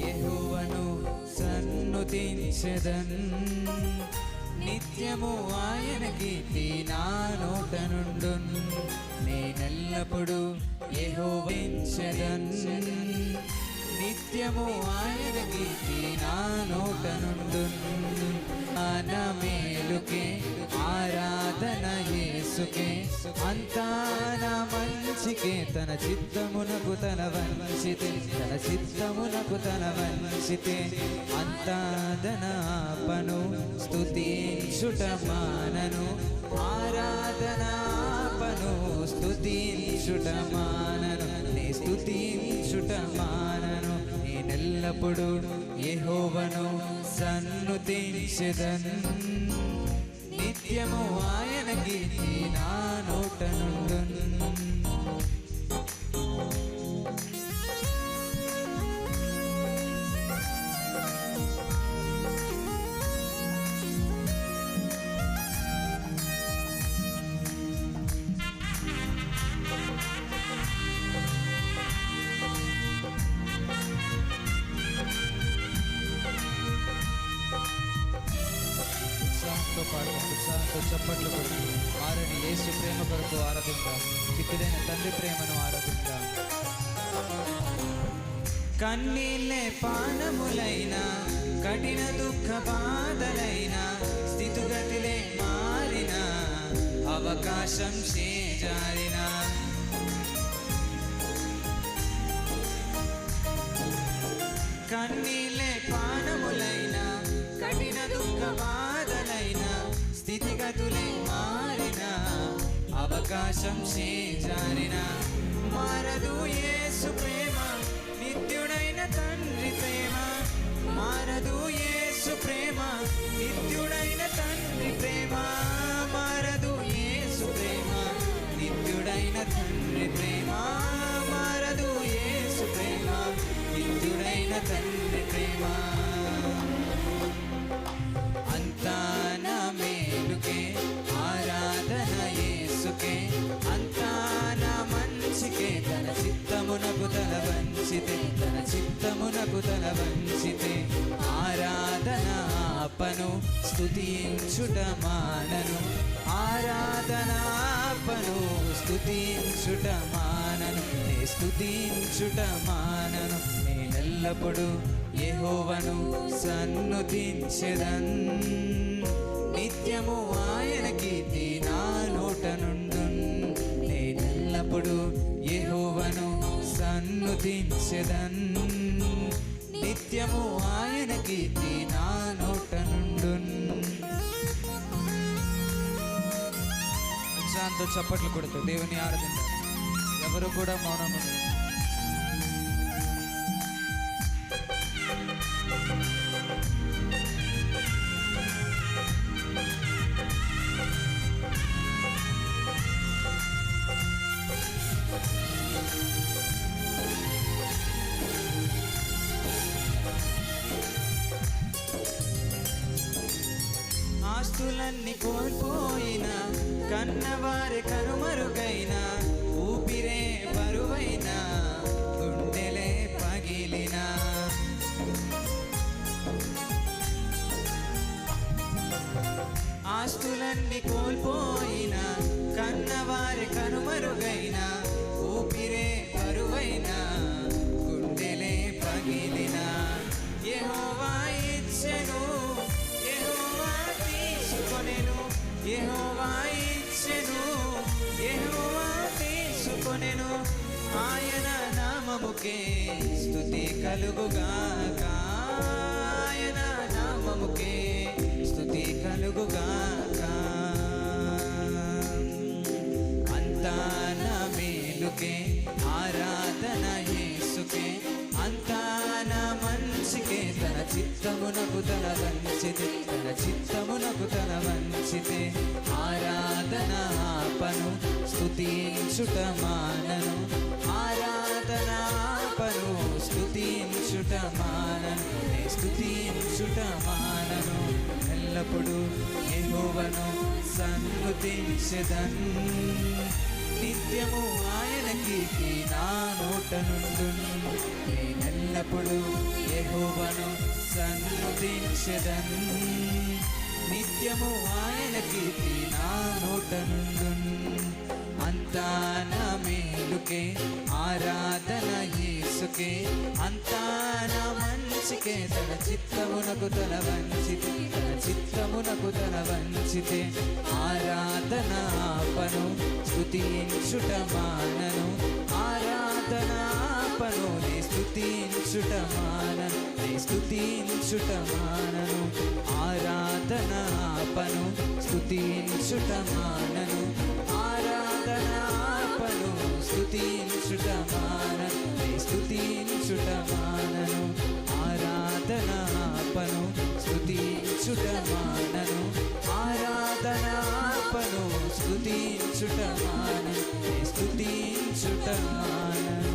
యెహోవాను సన్నుతించెదన్. నిత్యము ఆయన కీర్తి నా నోట నుండున్. నేనెల్లప్పుడు యెహోవాను నిత్యము ఆయన కీర్తి నా నోట నుండున్. మన మేలుకే ఆరాధన యేసుకే, అంతా నా మంచికే. తన చిత్తమునకు తన వంచితే, తన చిత్తమునకు తన వంచితే. అంతాదనాపను స్తుతించుట మానను, ఆరాధనాపను స్తుతించుట మానను. నే స్తుతించుట మానను. నేనెల్లప్పుడు యెహోవాను సన్నుతించెదన్. నిత్యము ఆయన కీర్తి నా నోట నుండున్. ఉత్సాహంతో చప్పట్లు కొడుతూ మారని యేసు ప్రేమ కొరకు ఆరాధిద్దాం. దిక్కుదైన తండ్రి ప్రేమను ఆరాధిద్దాం. కన్నీళ్ళే పానములైన, కఠిన దుఃఖ బాధలైన, స్థితిగతిలే మారిన, అవకాశం చేజారిన. కన్నీళ్ళే పానములైన, కఠిన దుఃఖ బాధలైన, స్థితిగతులే మారిన, అవకాశం చేజారిన. మారదు యేసు ప్రేమ, నిత్యుడైన తండ్రి ప్రేమ. మారదు యేసు ప్రేమ, నిత్యుడైన తండ్రి ప్రేమ. మారదు యేసు ప్రేమ, నిత్యుడైన తండ్రి ప్రేమ. మారదు యేసు ప్రేమ, నిత్యుడైన తండ్రి ప్రేమ. అంతా నా మేలుకే ఆరాధన యేసుకే, అంతా నా మంచికే. తన చిత్తమునకు తల వంచితే, తన చిత్తమునకు తల వంచితే. ఆరాధన ఆపను, స్తుతించుట మానను. ఆరాధన ఆపను, స్తుతించుట మానను. నే స్తుతించుట మానను. నేనెల్లప్పుడు యెహోవాను సన్నుతించెదన్. నిత్యము ఆయన కీర్తి నా నోట నుండున్. నేనెల్లప్పుడు యెహోవాను సన్నుతించెదన్. నిత్యము ఆయన కీర్తి నా నోట నుండున్. ఉత్సాహంతో చప్పట్లు కొడుతూ దేవుని ఆరాధిద్దాం. ఎవరు కూడా మౌనం ఉండదు. ఆస్తులన్నీ కోల్పోయిన, కన్నవారి కనుమరుగైన, ఊపిరే బరువైన, గుండెలే పగిలిన. ఆస్తులన్నీ కోల్పోయిన, కన్నవారి కనుమరుగైన, ఊపిరే బరువైన, గుండెలే పగిలిన. యెహోవా ఇచ్చెను, యెహోవా తీసుకొనెను. యెహోవా ఇచ్చెను, యెహోవా తీసుకొనెను. ఆయన నామముకే స్తుతి కలుగుగాక. ఆయన నామముకే స్తుతి కలుగుగాక. అంతా నా మేలుకే ఆరాధన యేసుకే, అంతా నా మంచికే. తన చిత్తమునకు తల వంచితే, తన చిత్తమునకు తల వంచితే. ఆరాధన ఆపను, స్తుతించుట మానను. ఆరాధన ఆపను, స్తుతించుట మానను. నే స్తుతించుట మానను. ఎల్లప్పుడు యెహోవాను సన్నుతించెదన్. నిత్యము ఆయన కీర్తి నా నోట నుండున్. నేనెల్లప్పుడు యెహోవాను సన్నుతించెదన్, నిత్యము ఆయన కీర్తి నా నోట నుండున్. అంతా నా మేలుకే ఆరాధన యేసుకే, అంతా నా మంచికే. తన చిత్తమునకు తల వంచితే, తన చిత్తమునకు తల వంచితే ఆరాధన ఆపను, స్తుతించుట మానను. ఆరాధన ఆపను, నే స్తుతించుట మానను, నే స్తుతించుట మానను. ఆరాధన ఆపను, స్తుతించుట మానను. ఆరాధన ఆపను, స్తుతించుట మానను, నే స్తుతించుట మానను. ఆరాధన ఆపను, స్తుతించుట మానను. ఆరాధన ఆపను, స్తుతించుట మానను, నే స్తుతించుట మానను.